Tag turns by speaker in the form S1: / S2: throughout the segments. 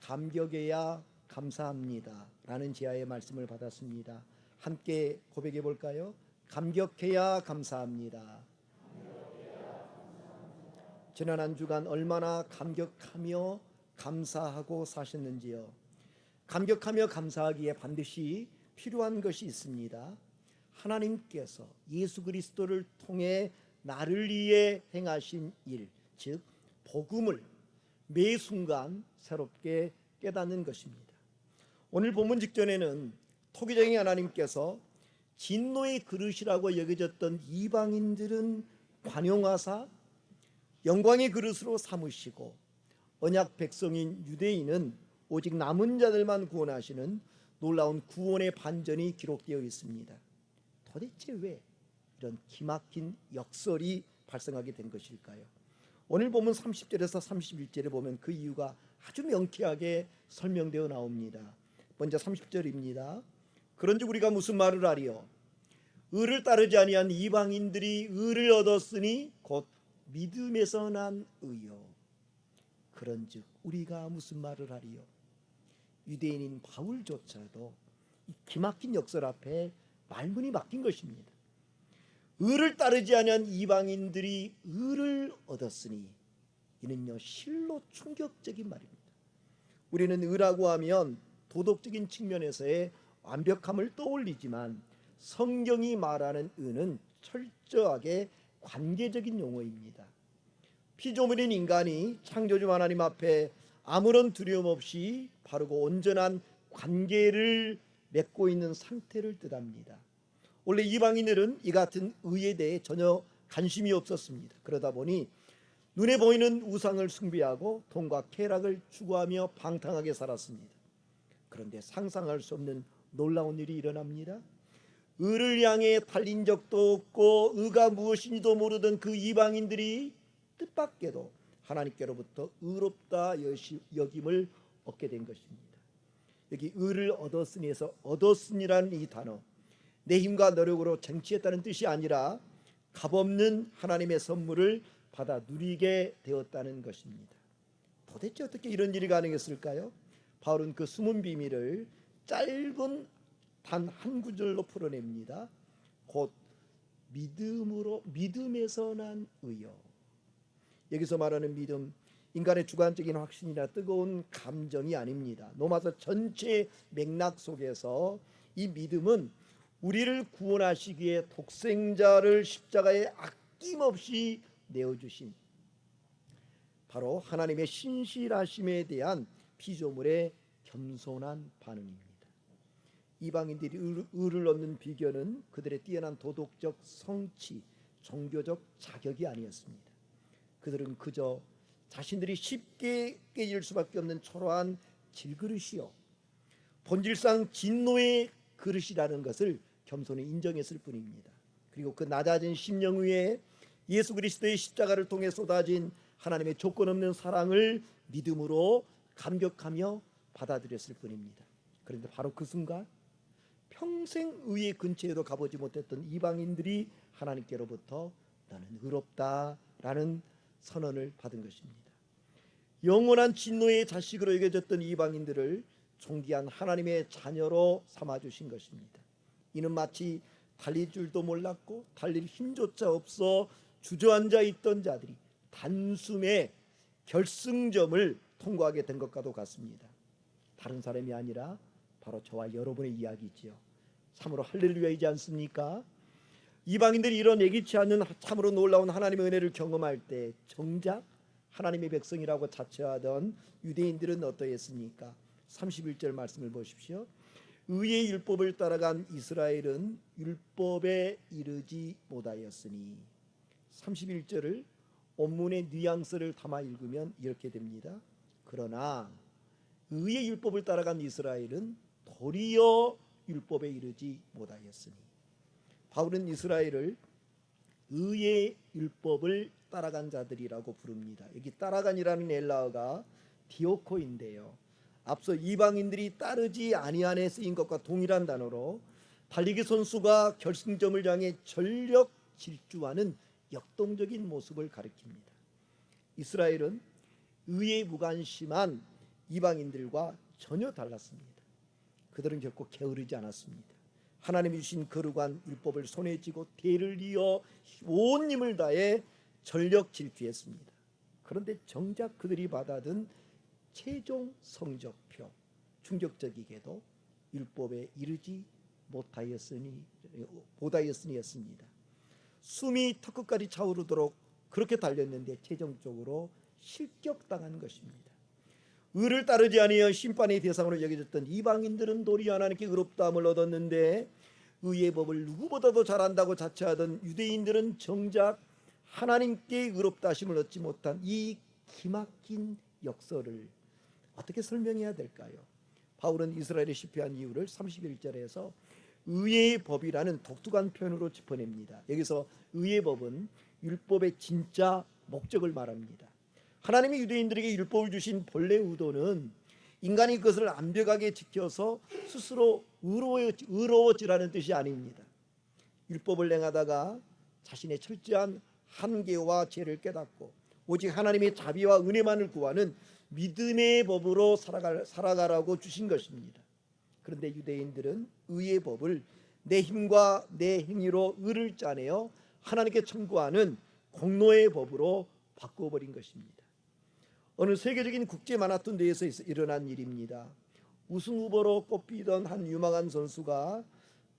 S1: 감격해야 감사합니다 라는 지하의 말씀을 받았습니다. 함께 고백해 볼까요? 감격해야 감사합니다. 지난 한 주간 얼마나 감격하며 감사하고 사셨는지요. 감격하며 감사하기에 반드시 필요한 것이 있습니다. 하나님께서 예수 그리스도를 통해 나를 위해 행하신 일, 즉 복음을 매 순간 새롭게 깨닫는 것입니다. 오늘 본문 직전에는 토기장의 하나님께서 진노의 그릇이라고 여겨졌던 이방인들은 관용하사 영광의 그릇으로 삼으시고 언약 백성인 유대인은 오직 남은 자들만 구원하시는 놀라운 구원의 반전이 기록되어 있습니다. 도대체 왜 이런 기막힌 역설이 발생하게 된 것일까요? 오늘 보면 30절에서 31절에 보면 그 이유가 아주 명쾌하게 설명되어 나옵니다. 먼저 30절입니다. 그런즉 우리가 무슨 말을 하리요? 의를 따르지 아니한 이방인들이 의를 얻었으니 곧 믿음에서 난 의요. 그런즉 우리가 무슨 말을 하리요? 유대인인 바울조차도 이 기막힌 역설 앞에 말문이 막힌 것입니다. 의를 따르지 아니한 이방인들이 의를 얻었으니, 이는요 실로 충격적인 말입니다. 우리는 의라고 하면 도덕적인 측면에서의 완벽함을 떠올리지만 성경이 말하는 의는 철저하게 관계적인 용어입니다. 피조물인 인간이 창조주 하나님 앞에 아무런 두려움 없이 바르고 온전한 관계를 맺고 있는 상태를 뜻합니다. 원래 이방인들은 이 같은 의에 대해 전혀 관심이 없었습니다. 그러다 보니 눈에 보이는 우상을 숭배하고 돈과 쾌락을 추구하며 방탕하게 살았습니다. 그런데 상상할 수 없는 놀라운 일이 일어납니다. 의를 향해 달린 적도 없고 의가 무엇인지도 모르던 그 이방인들이 뜻밖에도 하나님께로부터 의롭다 여김을 얻게 된 것입니다. 여기 의를 얻었으니에서 얻었으니라는 이 단어, 내 힘과 노력으로 쟁취했다는 뜻이 아니라 값없는 하나님의 선물을 받아 누리게 되었다는 것입니다. 도대체 어떻게 이런 일이 가능했을까요? 바울은 그 숨은 비밀을 짧은 단 한 구절로 풀어냅니다. 곧 믿음에서 난 의요. 여기서 말하는 믿음, 인간의 주관적인 확신이나 뜨거운 감정이 아닙니다. 로마서 전체 맥락 속에서 이 믿음은 우리를 구원하시기 위해 독생자를 십자가에 아낌없이 내어주신 바로 하나님의 신실하심에 대한 피조물의 겸손한 반응입니다. 이방인들이 의를 얻는 비결은 그들의 뛰어난 도덕적 성취, 종교적 자격이 아니었습니다. 그들은 그저 자신들이 쉽게 깨질 수밖에 없는 초라한 질그릇이요, 본질상 진노의 그릇이라는 것을 겸손히 인정했을 뿐입니다. 그리고 그 낮아진 심령 위에 예수 그리스도의 십자가를 통해 쏟아진 하나님의 조건 없는 사랑을 믿음으로 감격하며 받아들였을 뿐입니다. 그런데 바로 그 순간 평생 의의 근처에도 가보지 못했던 이방인들이 하나님께로부터 나는 의롭다라는 선언을 받은 것입니다. 영원한 진노의 자식으로 여겨졌던 이방인들을 존귀한 하나님의 자녀로 삼아주신 것입니다. 이는 마치 달릴 줄도 몰랐고 달릴 힘조차 없어 주저앉아 있던 자들이 단숨에 결승점을 통과하게 된 것과도 같습니다. 다른 사람이 아니라 바로 저와 여러분의 이야기지요. 참으로 할렐루야이지 않습니까? 이방인들이 이런 예기치 않는 참으로 놀라운 하나님의 은혜를 경험할 때 정작 하나님의 백성이라고 자처하던 유대인들은 어떠했습니까? 31절 말씀을 보십시오. 의의 율법을 따라간 이스라엘은 율법에 이르지 못하였으니, 31절을 원문의 뉘앙스를 담아 읽으면 이렇게 됩니다. 그러나 의의 율법을 따라간 이스라엘은 도리어 율법에 이르지 못하였으니, 바울은 이스라엘을 의의 율법을 따라간 자들이라고 부릅니다. 여기 따라간이라는 헬라어가 디오코인데요, 앞서 이방인들이 따르지 아니한에 쓰인 것과 동일한 단어로 달리기 선수가 결승점을 향해 전력 질주하는 역동적인 모습을 가리킵니다. 이스라엘은 의에 무관심한 이방인들과 전혀 달랐습니다. 그들은 결코 게으르지 않았습니다. 하나님이 주신 거룩한 율법을 손에 쥐고 대를 이어 온 힘을 다해 전력 질주했습니다. 그런데 정작 그들이 받아든 최종 성적표, 충격적이게도 율법에 이르지 못하였으니였습니다. 숨이 턱끝까지 차오르도록 그렇게 달렸는데 최종적으로 실격당한 것입니다. 의를 따르지 아니하여 심판의 대상으로 여겨졌던 이방인들은 도리 하나님께 의롭다함을 얻었는데 의의 법을 누구보다도 잘한다고 자처하던 유대인들은 정작 하나님께 의롭다 하심을 얻지 못한 이 기막힌 역설을 어떻게 설명해야 될까요? 바울은 이스라엘이 실패한 이유를 31절에서 의의 법이라는 독특한 표현으로 짚어냅니다. 여기서 의의 법은 율법의 진짜 목적을 말합니다. 하나님이 유대인들에게 율법을 주신 본래 의도는 인간이 그것을 완벽하게 지켜서 스스로 의로워지라는 뜻이 아닙니다. 율법을 행하다가 자신의 철저한 한계와 죄를 깨닫고 오직 하나님의 자비와 은혜만을 구하는 믿음의 법으로 살아가라고 주신 것입니다. 그런데 유대인들은 의의 법을 내 힘과 내 행위로 의를 짜내어 하나님께 청구하는 공로의 법으로 바꾸어버린 것입니다. 어느 세계적인 국제 마라톤 대회에서 일어난 일입니다. 우승 후보로 꼽히던 한 유망한 선수가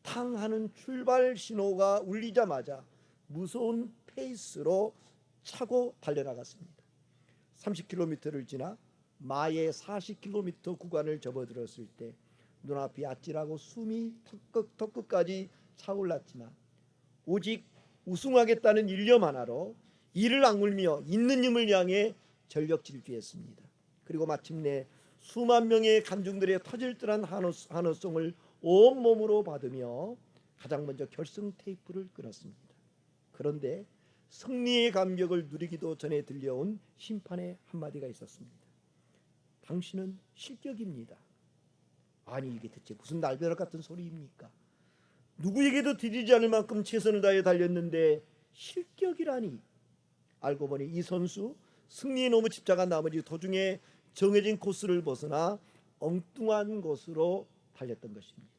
S1: 탕 하는 출발 신호가 울리자마자 무서운 페이스로 차고 달려나갔습니다. 30km를 지나 마의 40km 구간을 접어들었을 때 눈앞이 아찔하고 숨이 턱끝까지 차올랐지만 오직 우승하겠다는 일념 하나로 이를 악물며 있는 힘을 향해 전력 질주했습니다. 그리고 마침내 수만 명의 관중들의 터질 듯한 환호성을 온몸으로 받으며 가장 먼저 결승 테이프를 끊었습니다. 그런데 승리의 감격을 누리기도 전에 들려온 심판의 한마디가 있었습니다. 당신은 실격입니다. 아니 이게 대체 무슨 날벼락 같은 소리입니까? 누구에게도 뒤지지 않을 만큼 최선을 다해 달렸는데 실격이라니. 알고 보니 이 선수 승리에 너무 집착한 나머지 도중에 정해진 코스를 벗어나 엉뚱한 곳으로 달렸던 것입니다.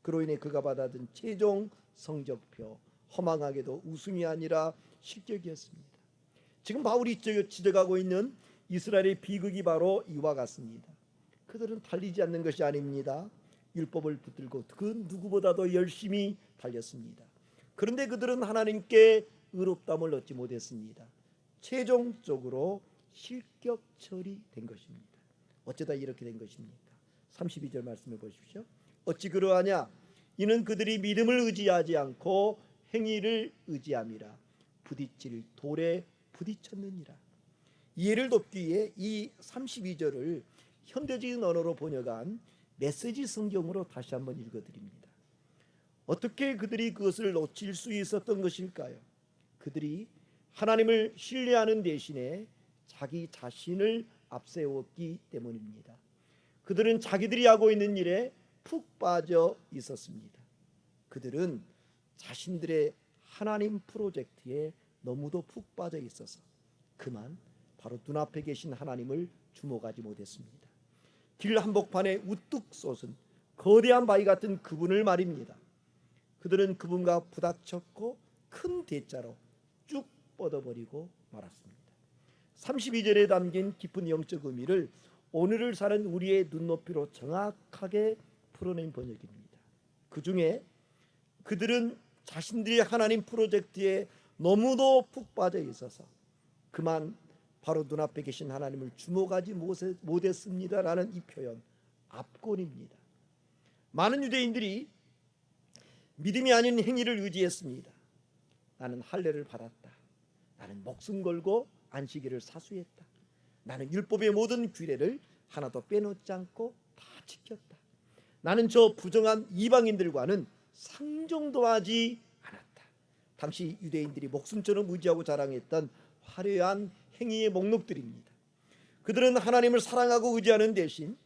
S1: 그로 인해 그가 받아든 최종 성적표 허망하게도 우승이 아니라 실격이었습니다. 지금 바울이 지적하고 있는 이스라엘의 비극이 바로 이와 같습니다. 그들은 달리지 않는 것이 아닙니다. 율법을 붙들고 그 누구보다도 열심히 달렸습니다. 그런데 그들은 하나님께 의롭다함을 얻지 못했습니다. 최종적으로 실격 처리된 것입니다. 어쩌다 이렇게 된 것입니까? 32절 말씀해 보십시오. 어찌 그러하냐? 이는 그들이 믿음을 의지하지 않고 행위를 의지함이라. 부딪힐 돌에 부딪혔느니라. 이해를 돕기 위해 이 32절을 현대적인 언어로 번역한 메시지 성경으로 다시 한번 읽어드립니다. 어떻게 그들이 그것을 놓칠 수 있었던 것일까요? 그들이 하나님을 신뢰하는 대신에 자기 자신을 앞세웠기 때문입니다. 그들은 자기들이 하고 있는 일에 푹 빠져 있었습니다. 그들은 자신들의 하나님 프로젝트에 너무도 푹 빠져 있어서 그만 바로 눈앞에 계신 하나님을 주목하지 못했습니다. 길 한복판에 우뚝 솟은 거대한 바위 같은 그분을 말입니다. 그들은 그분과 부닥쳤고 큰 대자로 쭉 뻗어버리고 말았습니다. 32절에 담긴 깊은 영적 의미를 오늘을 사는 우리의 눈높이로 정확하게 풀어낸 번역입니다. 그 중에 그들은 자신들이 하나님 프로젝트에 너무도 푹 빠져 있어서 그만 바로 눈앞에 계신 하나님을 주목하지 못했습니다라는 이 표현 압권입니다. 많은 유대인들이 믿음이 아닌 행위를 의지했습니다. 나는 할례를 받았다. 나는 목숨 걸고 안식일을 사수했다. 나는 율법의 모든 규례를 하나도 빼놓지 않고 다 지켰다. 나는 저 부정한 이방인들과는 상종도 하지 않았다. 당시 유대인들이 목숨처럼 의지하고 자랑했던 화려한 행위의 목록들입니다. 그들은 하나님을 사랑하고 의지하는 대신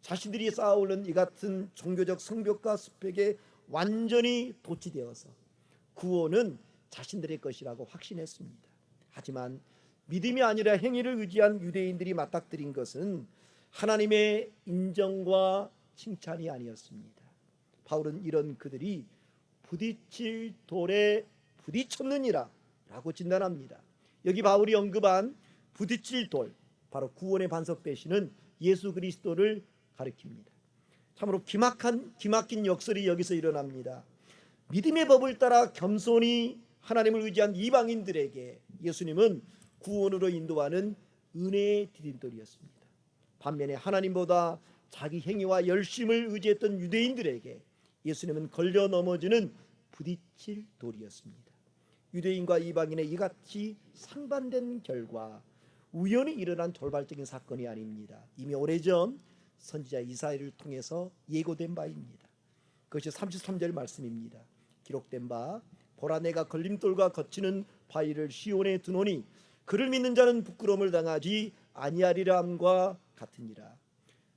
S1: 자신들이 쌓아올린 이 같은 종교적 성벽과 스펙에 완전히 도취되어서 구원은 자신들의 것이라고 확신했습니다. 하지만 믿음이 아니라 행위를 의지한 유대인들이 맞닥뜨린 것은 하나님의 인정과 칭찬이 아니었습니다. 바울은 이런 그들이 부딪힐 돌에 부딪혔느니라 라고 진단합니다. 여기 바울이 언급한 부딪힐 돌, 바로 구원의 반석 되시는 예수 그리스도를 가리킵니다. 참으로 기막힌 역설이 여기서 일어납니다. 믿음의 법을 따라 겸손히 하나님을 의지한 이방인들에게 예수님은 구원으로 인도하는 은혜의 디딤돌이었습니다. 반면에 하나님보다 자기 행위와 열심을 의지했던 유대인들에게 예수님은 걸려 넘어지는 부딪힐 돌이었습니다. 유대인과 이방인의 이같이 상반된 결과 우연히 일어난 돌발적인 사건이 아닙니다. 이미 오래전 선지자 이사야를 통해서 예고된 바입니다. 그것이 33절 말씀입니다. 기록된 바 보라 내가 걸림돌과 거치는 바위를 시온에 두노니 그를 믿는 자는 부끄러움을 당하지 아니하리라 함과 같으니라.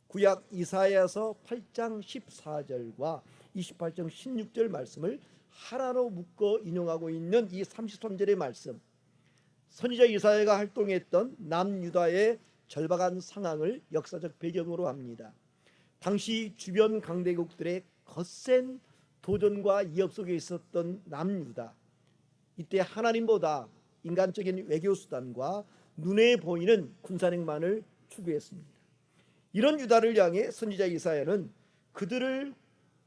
S1: 구약 이사야서 8장 14절과 28장 16절 말씀을 하나로 묶어 인용하고 있는 이 33절의 말씀, 선지자 이사야가 활동했던 남유다의 절박한 상황을 역사적 배경으로 합니다. 당시 주변 강대국들의 거센 도전과 위협 속에 있었던 남유다, 이때 하나님보다 인간적인 외교 수단과 눈에 보이는 군사력만을 추구했습니다. 이런 유다를 향해 선지자 이사야는 그들을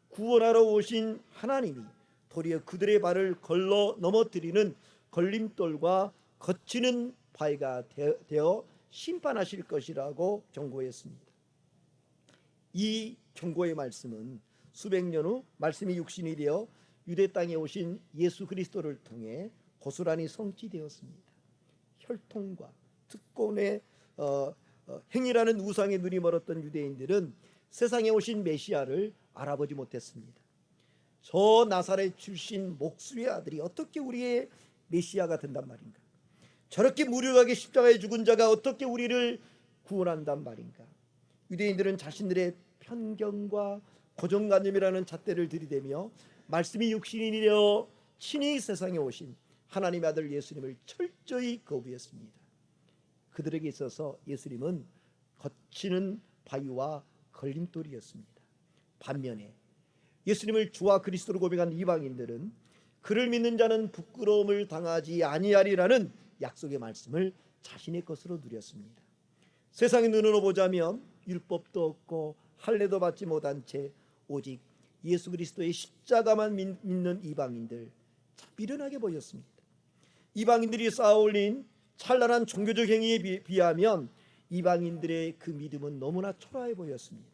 S1: 구원하러 오신 하나님이 도리어 그들의 발을 걸러 넘어뜨리는 걸림돌과 거치는 바위가 되어 심판하실 것이라고 경고했습니다. 이 경고의 말씀은 수백 년 후 말씀이 육신이 되어 유대 땅에 오신 예수 그리스도를 통해 고스란히 성취되었습니다. 혈통과 특권의 행위라는 우상의 눈이 멀었던 유대인들은 세상에 오신 메시아를 알아보지 못했습니다. 저 나사렛 출신 목수의 아들이 어떻게 우리의 메시아가 된단 말인가? 저렇게 무료하게 십자가에 죽은 자가 어떻게 우리를 구원한단 말인가? 유대인들은 자신들의 편견과 고정관념이라는 잣대를 들이대며 말씀이 육신이 되어 친히 세상에 오신 하나님의 아들 예수님을 철저히 거부했습니다. 그들에게 있어서 예수님은 거치는 바위와 걸림돌이었습니다. 반면에 예수님을 주와 그리스도로 고백한 이방인들은 그를 믿는 자는 부끄러움을 당하지 아니하리라는 약속의 말씀을 자신의 것으로 누렸습니다. 세상의 눈으로 보자면 율법도 없고 할례도 받지 못한 채 오직 예수 그리스도의 십자가만 믿는 이방인들, 참 미련하게 보였습니다. 이방인들이 쌓아올린 찬란한 종교적 행위에 비하면 이방인들의 그 믿음은 너무나 초라해 보였습니다.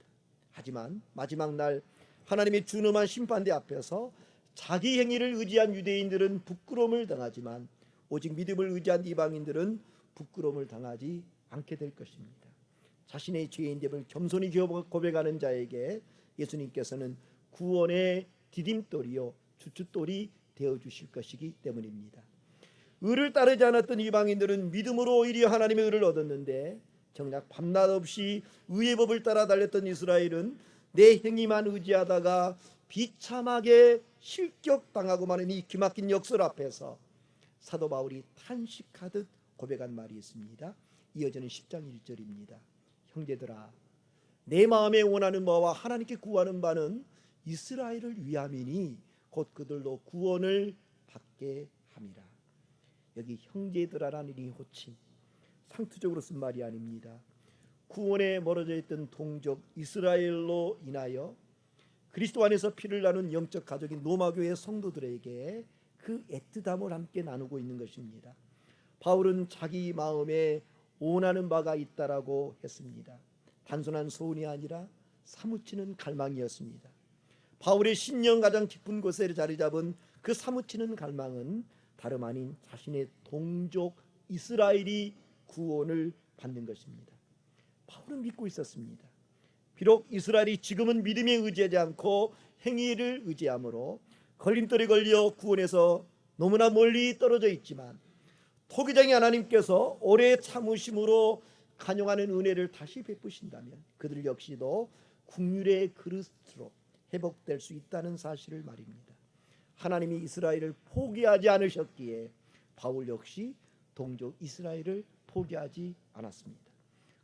S1: 하지만 마지막 날 하나님의 준엄한 심판대 앞에서 자기 행위를 의지한 유대인들은 부끄러움을 당하지만 오직 믿음을 의지한 이방인들은 부끄러움을 당하지 않게 될 것입니다. 자신의 죄인됨을 겸손히 고백하는 자에게 예수님께서는 구원의 디딤돌이요 주춧돌이 되어주실 것이기 때문입니다. 의를 따르지 않았던 이방인들은 믿음으로 오히려 하나님의 의를 얻었는데, 정작 밤낮 없이 의의 법을 따라 달렸던 이스라엘은 내 행위만 의지하다가 비참하게 실격당하고 마는 이 기막힌 역설 앞에서 사도 바울이 탄식하듯 고백한 말이 있습니다. 이어지는 10장 1절입니다. 형제들아, 내 마음에 원하는 바와 하나님께 구하는 바는 이스라엘을 위함이니 곧 그들도 구원을 받게 함이라. 여기 형제들아라는 이 호칭, 상투적으로 쓴 말이 아닙니다. 구원에 멀어져 있던 동족 이스라엘로 인하여 그리스도 안에서 피를 나눈 영적 가족인 로마교회 성도들에게 그 애틋함을 함께 나누고 있는 것입니다. 바울은 자기 마음에 원하는 바가 있다라고 했습니다. 단순한 소원이 아니라 사무치는 갈망이었습니다. 바울의 신령 가장 깊은 곳에 자리 잡은 그 사무치는 갈망은 다름 아닌 자신의 동족 이스라엘이 구원을 받는 것입니다. 바울은 믿고 있었습니다. 비록 이스라엘이 지금은 믿음에 의지하지 않고 행위를 의지하므로 걸림돌에 걸려 구원에서 너무나 멀리 떨어져 있지만, 토기장의 하나님께서 오래 참으심으로 간용하는 은혜를 다시 베푸신다면 그들 역시도 국률의 그릇으로 회복될 수 있다는 사실을 말입니다. 하나님이 이스라엘을 포기하지 않으셨기에 바울 역시 동족 이스라엘을 포기하지 않았습니다.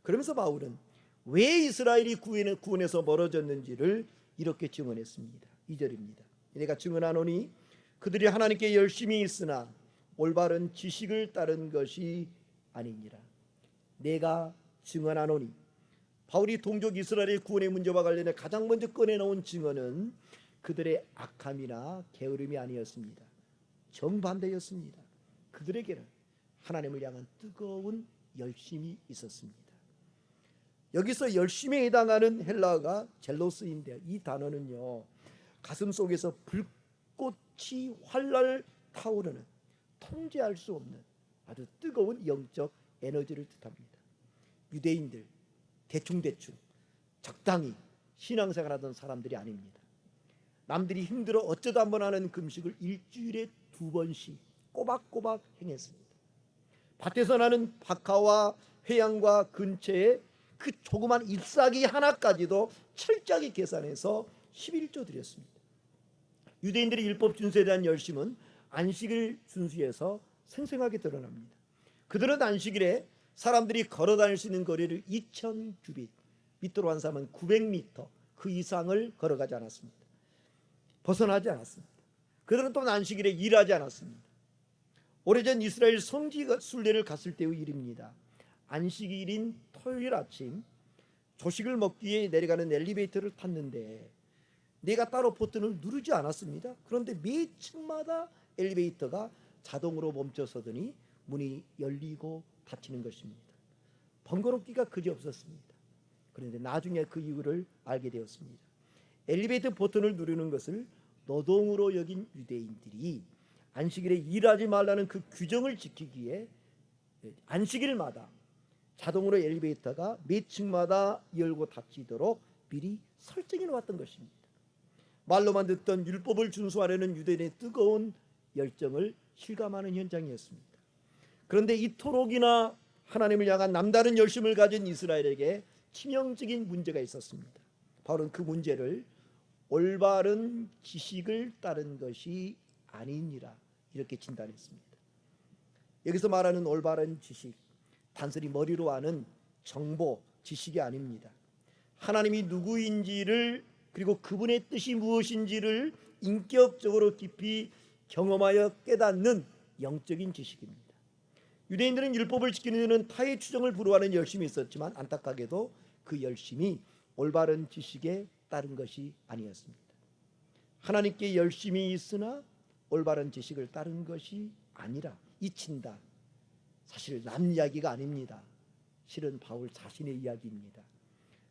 S1: 그러면서 바울은 왜 이스라엘이 구원에서 멀어졌는지를 이렇게 증언했습니다. 2절입니다. 내가 증언하노니 그들이 하나님께 열심히 있으나 올바른 지식을 따른 것이 아니니라. 내가 증언하노니, 바울이 동족 이스라엘의 구원의 문제와 관련해 가장 먼저 꺼내놓은 증언은 그들의 악함이나 게으름이 아니었습니다. 정반대였습니다. 그들에게는 하나님을 향한 뜨거운 열심이 있었습니다. 여기서 열심에 해당하는 헬라어가 젤로스인데요, 이 단어는요, 가슴 속에서 불꽃이 활활 타오르는, 통제할 수 없는 아주 뜨거운 영적 에너지를 뜻합니다. 유대인들 대충대충 적당히 신앙생활하던 사람들이 아닙니다. 남들이 힘들어 어쩌다 한번 하는 금식을 일주일에 2번씩 꼬박꼬박 행했습니다. 밭에서 나는 박하와 회양과 근처에 그 조그만 잎사귀 하나까지도 철저하게 계산해서 11조 드렸습니다. 유대인들의 율법 준수에 대한 열심은 안식일 준수에서 생생하게 드러납니다. 그들은 안식일에 사람들이 걸어 다닐 수 있는 거리를 2000규빗, 밑으로 환산하면 900m 그 이상을 걸어가지 않았습니다. 벗어나지 않았습니다. 그들은 또 안식일에 일하지 않았습니다. 오래전 이스라엘 성지 순례를 갔을 때의 일입니다. 안식일인 토요일 아침 조식을 먹기 위해 내려가는 엘리베이터를 탔는데 내가 따로 버튼을 누르지 않았습니다. 그런데 매 층마다 엘리베이터가 자동으로 멈춰서더니 문이 열리고 닫히는 것입니다. 번거롭기가 그지없었습니다. 그런데 나중에 그 이유를 알게 되었습니다. 엘리베이터 버튼을 누르는 것을 노동으로 여긴 유대인들이 안식일에 일하지 말라는 그 규정을 지키기 위해 안식일마다 자동으로 엘리베이터가 몇 층마다 열고 닫히도록 미리 설정해 놓았던 것입니다. 말로만 듣던 율법을 준수하려는 유대인의 뜨거운 열정을 실감하는 현장이었습니다. 그런데 이토록이나 하나님을 향한 남다른 열심을 가진 이스라엘에게 치명적인 문제가 있었습니다. 바로 그 문제를 올바른 지식을 따른 것이 아니니라 이렇게 진단했습니다. 여기서 말하는 올바른 지식, 단순히 머리로 아는 정보, 지식이 아닙니다. 하나님이 누구인지를, 그리고 그분의 뜻이 무엇인지를 인격적으로 깊이 경험하여 깨닫는 영적인 지식입니다. 유대인들은 율법을 지키는 데는 타의 추정을 불허하는 열심이 있었지만 안타깝게도 그 열심이 올바른 지식에 따른 것이 아니었습니다. 하나님께 열심이 있으나 올바른 지식을 따른 것이 아니라 잊힌다. 사실 남 이야기가 아닙니다. 실은 바울 자신의 이야기입니다.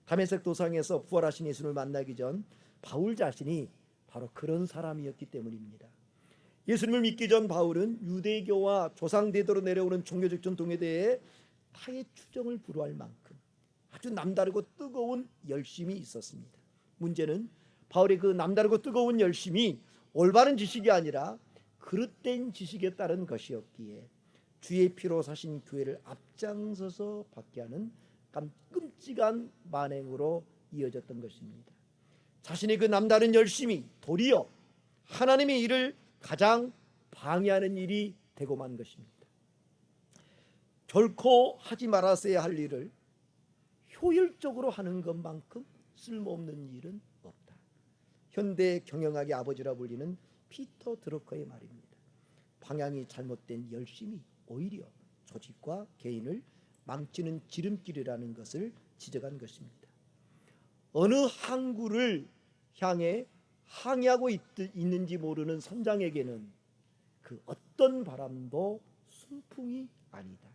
S1: 다메섹 도상에서 부활하신 예수를 만나기 전 바울 자신이 바로 그런 사람이었기 때문입니다. 예수님을 믿기 전 바울은 유대교와 조상대대로 내려오는 종교적 전통에 대해 타의 추정을 불허할 만큼 아주 남다르고 뜨거운 열심이 있었습니다. 문제는 바울의 그 남다르고 뜨거운 열심이 올바른 지식이 아니라 그릇된 지식에 따른 것이었기에 주의 피로 사신 교회를 앞장서서 받게 하는 끔찍한 만행으로 이어졌던 것입니다. 자신의 그 남다른 열심이 도리어 하나님의 일을 가장 방해하는 일이 되고 만 것입니다. 결코 하지 말았어야 할 일을 효율적으로 하는 것만큼 쓸모없는 일은 없다. 현대 경영학의 아버지라 불리는 피터 드러커의 말입니다. 방향이 잘못된 열심이 오히려 조직과 개인을 망치는 지름길이라는 것을 지적한 것입니다. 어느 항구를 향해 항해하고 있는지 모르는 선장에게는 그 어떤 바람도 순풍이 아니다.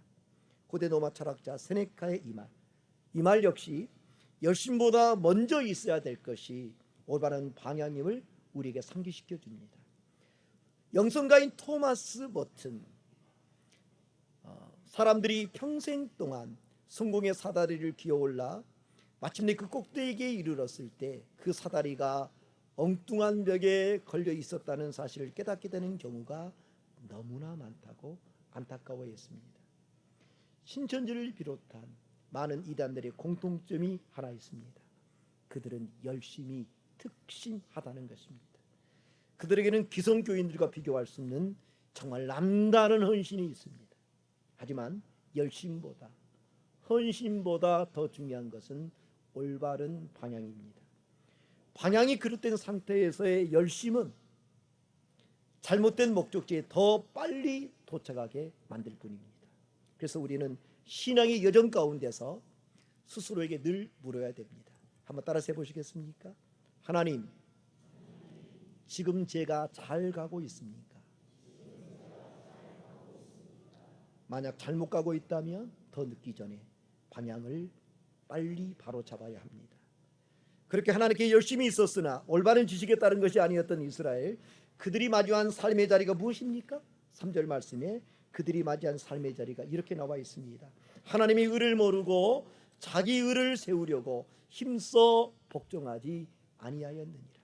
S1: 고대 로마 철학자 세네카의 이 말 역시 열심보다 먼저 있어야 될 것이 올바른 방향임을 우리에게 상기시켜 줍니다. 영성가인 토마스 머튼, 사람들이 평생 동안 성공의 사다리를 기어올라 마침내 그 꼭대기에 이르렀을 때 그 사다리가 엉뚱한 벽에 걸려 있었다는 사실을 깨닫게 되는 경우가 너무나 많다고 안타까워했습니다. 신천지를 비롯한 많은 이단들의 공통점이 하나 있습니다. 그들은 열심히 특신하다는 것입니다. 그들에게는 기성교인들과 비교할 수 없는 정말 남다른 헌신이 있습니다. 하지만 열심보다 헌신보다 더 중요한 것은 올바른 방향입니다. 방향이 그릇된 상태에서의 열심은 잘못된 목적지에 더 빨리 도착하게 만들 뿐입니다. 그래서 우리는 신앙의 여정 가운데서 스스로에게 늘 물어야 됩니다. 한번 따라서 해보시겠습니까? 하나님, 지금 제가 잘 가고 있습니까? 만약 잘못 가고 있다면 더 늦기 전에 방향을 빨리 바로 잡아야 합니다. 그렇게 하나님께 열심히 있었으나 올바른 지식에 따른 것이 아니었던 이스라엘, 그들이 마주한 삶의 자리가 무엇입니까? 3절 말씀에 그들이 맞이한 삶의 자리가 이렇게 나와 있습니다. 하나님의 의를 모르고 자기 의를 세우려고 힘써 복종하지 아니하였느니라.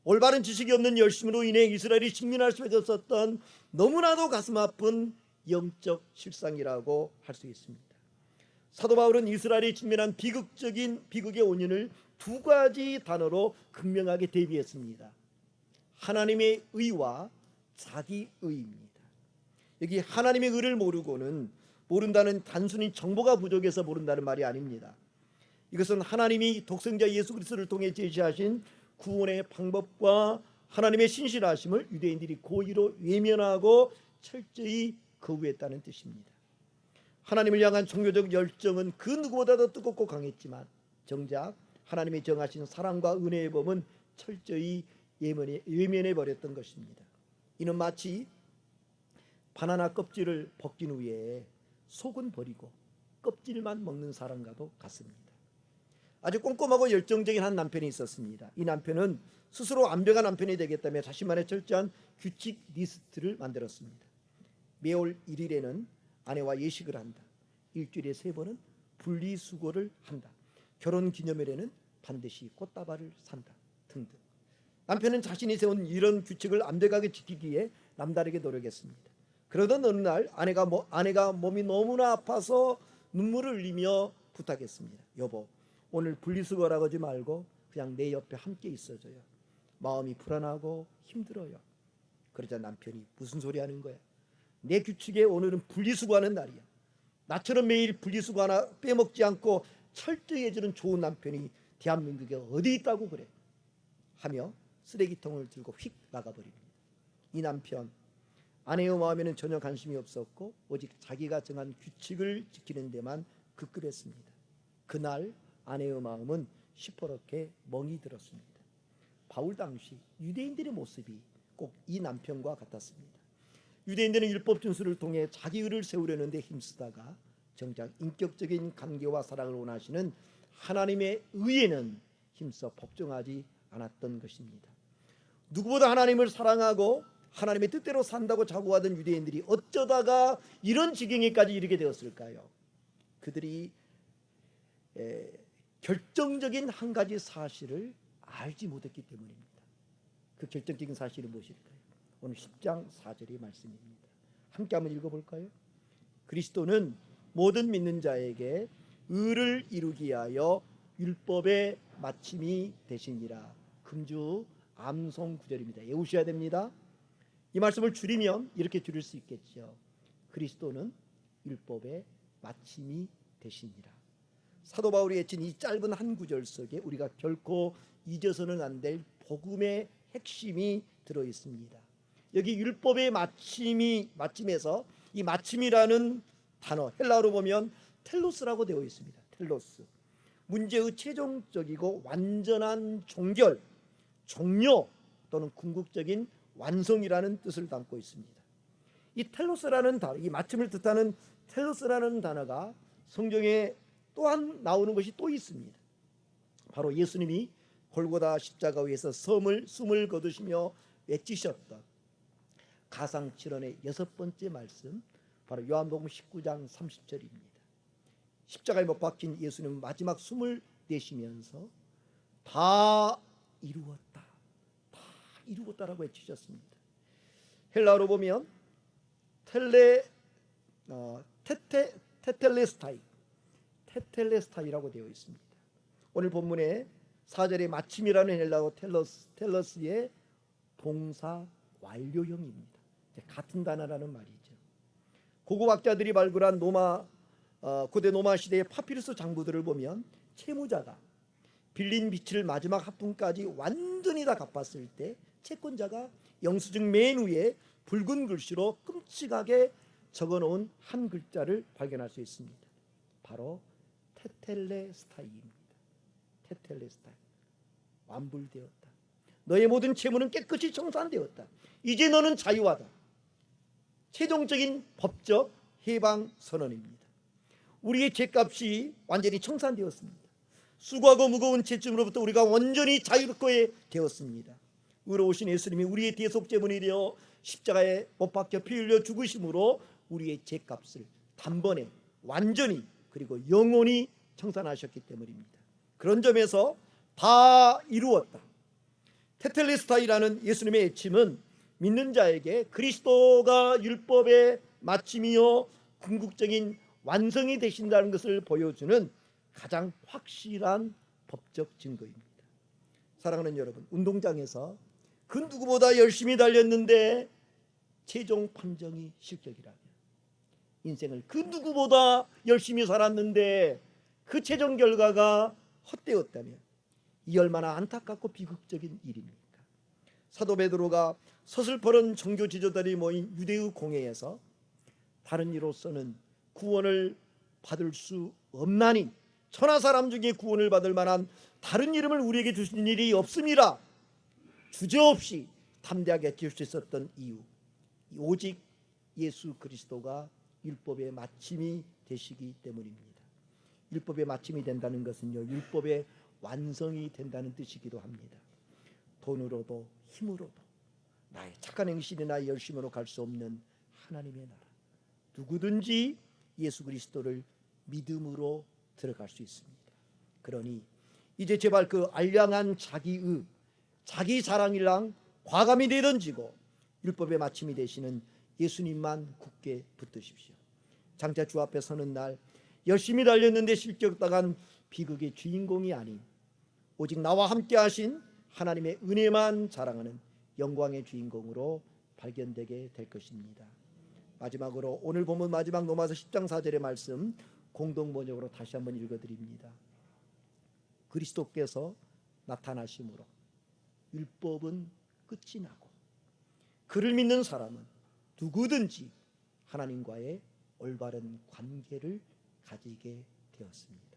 S1: 올바른 지식이 없는 열심으로 인해 이스라엘이 직면할 수밖에 없었던 너무나도 가슴 아픈 영적 실상이라고 할 수 있습니다. 사도 바울은 이스라엘이 직면한 비극의 원인을 두 가지 단어로 극명하게 대비했습니다. 하나님의 의와 자기 의입니다. 여기 하나님의 의를 모르고는, 모른다는 단순히 정보가 부족해서 모른다는 말이 아닙니다. 이것은 하나님이 독생자 예수 그리스도를 통해 제시하신 구원의 방법과 하나님의 신실하심을 유대인들이 고의로 외면하고 철저히 거부했다는 뜻입니다. 하나님을 향한 종교적 열정은 그 누구보다도 뜨겁고 강했지만 정작 하나님의 정하신 사랑과 은혜의 법은 철저히 외면해 버렸던 것입니다. 이는 마치 바나나 껍질을 벗긴 후에 속은 버리고 껍질만 먹는 사람과도 같습니다. 아주 꼼꼼하고 열정적인 한 남편이 있었습니다. 이 남편은 스스로 완벽한 남편이 되겠다며 자신만의 철저한 규칙 리스트를 만들었습니다. 매월 1일에는 아내와 예식을 한다. 일주일에 3번은 분리수거를 한다. 결혼기념일에는 반드시 꽃다발을 산다. 등등. 남편은 자신이 세운 이런 규칙을 완벽하게 지키기에 남다르게 노력했습니다. 그러던 어느 날 아내가 몸이 너무나 아파서 눈물을 흘리며 부탁했습니다. 여보, 오늘 분리수거라고 하지 말고 그냥 내 옆에 함께 있어줘요. 마음이 불안하고 힘들어요. 그러자 남편이 무슨 소리 하는 거야? 내 규칙에 오늘은 분리수거하는 날이야. 나처럼 매일 분리수거 하나 빼먹지 않고 철저히 해주는 좋은 남편이 대한민국에 어디 있다고 그래? 하며 쓰레기통을 들고 휙 나가버립니다. 이 남편, 아내의 마음에는 전혀 관심이 없었고 오직 자기가 정한 규칙을 지키는 데만 급급했습니다. 그날 아내의 마음은 시퍼렇게 멍이 들었습니다. 바울 당시 유대인들의 모습이 꼭 이 남편과 같았습니다. 유대인들은 율법 준수를 통해 자기 의를 세우려는 데 힘쓰다가 정작 인격적인 관계와 사랑을 원하시는 하나님의 의에는 힘써 복종하지 않았던 것입니다. 누구보다 하나님을 사랑하고 하나님의 뜻대로 산다고 자부하던 유대인들이 어쩌다가 이런 지경에까지 이르게 되었을까요? 그들이 결정적인 한 가지 사실을 알지 못했기 때문입니다. 그 결정적인 사실은 무엇일까요? 오늘 10장 4절의 말씀입니다. 함께 한번 읽어볼까요? 그리스도는 모든 믿는 자에게 의를 이루기 위하여 율법의 마침이 되시니라. 금주 암송 구절입니다. 외우셔야 됩니다. 이 말씀을 줄이면 이렇게 줄일 수 있겠죠. 그리스도는 율법의 마침이 되시니라. 사도 바울이 외친 이 짧은 한 구절 속에 우리가 결코 잊어서는 안 될 복음의 핵심이 들어 있습니다. 여기 율법의 마침에서 이 마침이라는 단어 헬라어로 보면 텔로스라고 되어 있습니다. 텔로스. 문제의 최종적이고 완전한 종결, 종료 또는 궁극적인 완성이라는 뜻을 담고 있습니다. 이 텔로스라는 단어, 이 마침을 뜻하는 텔로스라는 단어가 성경에 또한 나오는 것이 또 있습니다. 바로 예수님이 골고다 십자가 위에서 숨을 거두시며 외치셨던 가상칠언의 6번째 말씀, 바로 요한복음 19장 30절입니다. 십자가에 못 박힌 예수님은 마지막 숨을 내쉬면서 다 이루었다, 다 이루었다라고 외치셨습니다. 헬라어로 보면 테텔레스타이라고 되어 있습니다. 오늘 본문에 4절의 마침이라는 헬라어 텔러스의 동사 완료형입니다. 같은 단어라는 말이죠. 고고학자들이 발굴한 고대 로마 시대의 파피루스 장부들을 보면 채무자가 빌린 빚을 마지막 합분까지 완전히 다 갚았을 때 채권자가 영수증 맨 위에 붉은 글씨로 끔찍하게 적어놓은 한 글자를 발견할 수 있습니다. 바로 테텔레스타이입니다. 테텔레스타이. 완불되었다. 너의 모든 채무는 깨끗이 청산되었다. 이제 너는 자유하다. 최종적인 법적 해방 선언입니다. 우리의 죄값이 완전히 청산되었습니다. 수고하고 무거운 죄짐으로부터 우리가 완전히 자유롭게 되었습니다. 의로우신 예수님이 우리의 대속제물이 되어 십자가에 못 박혀 피 흘려 죽으심으로 우리의 죄값을 단번에 완전히 그리고 영원히 청산하셨기 때문입니다. 그런 점에서 다 이루었다. 테텔레스타이라는 예수님의 애침은 믿는 자에게 그리스도가 율법의 마침이요 궁극적인 완성이 되신다는 것을 보여주는 가장 확실한 법적 증거입니다. 사랑하는 여러분, 운동장에서 그 누구보다 열심히 달렸는데 최종 판정이 실격이라면, 인생을 그 누구보다 열심히 살았는데 그 최종 결과가 헛되었다면 이 얼마나 안타깝고 비극적인 일입니까? 사도 베드로가 서슬퍼런 종교 지도자들이 모인 유대의 공회에서 다른 이로서는 구원을 받을 수 없나니 천하 사람 중에 구원을 받을 만한 다른 이름을 우리에게 주신 일이 없음이라 주저없이 담대하게 지을 수 있었던 이유, 오직 예수 그리스도가 율법의 마침이 되시기 때문입니다. 율법의 마침이 된다는 것은요, 율법의 완성이 된다는 뜻이기도 합니다. 돈으로도 힘으로도 나의 착한 행실이나 열심으로 갈 수 없는 하나님의 나라, 누구든지 예수 그리스도를 믿음으로 들어갈 수 있습니다. 그러니 이제 제발 그 알량한 자기의, 자기 자랑이랑 과감히 내던지고 율법의 마침이 되시는 예수님만 굳게 붙드십시오. 장차 주 앞에 서는 날 열심히 달렸는데 실격당한 비극의 주인공이 아닌 오직 나와 함께 하신 하나님의 은혜만 자랑하는 영광의 주인공으로 발견되게 될 것입니다. 마지막으로 오늘 본문 마지막 로마서 10장 4절의 말씀 공동 번역으로 다시 한번 읽어드립니다. 그리스도께서 나타나심으로 율법은 끝이 나고 그를 믿는 사람은 누구든지 하나님과의 올바른 관계를 가지게 되었습니다.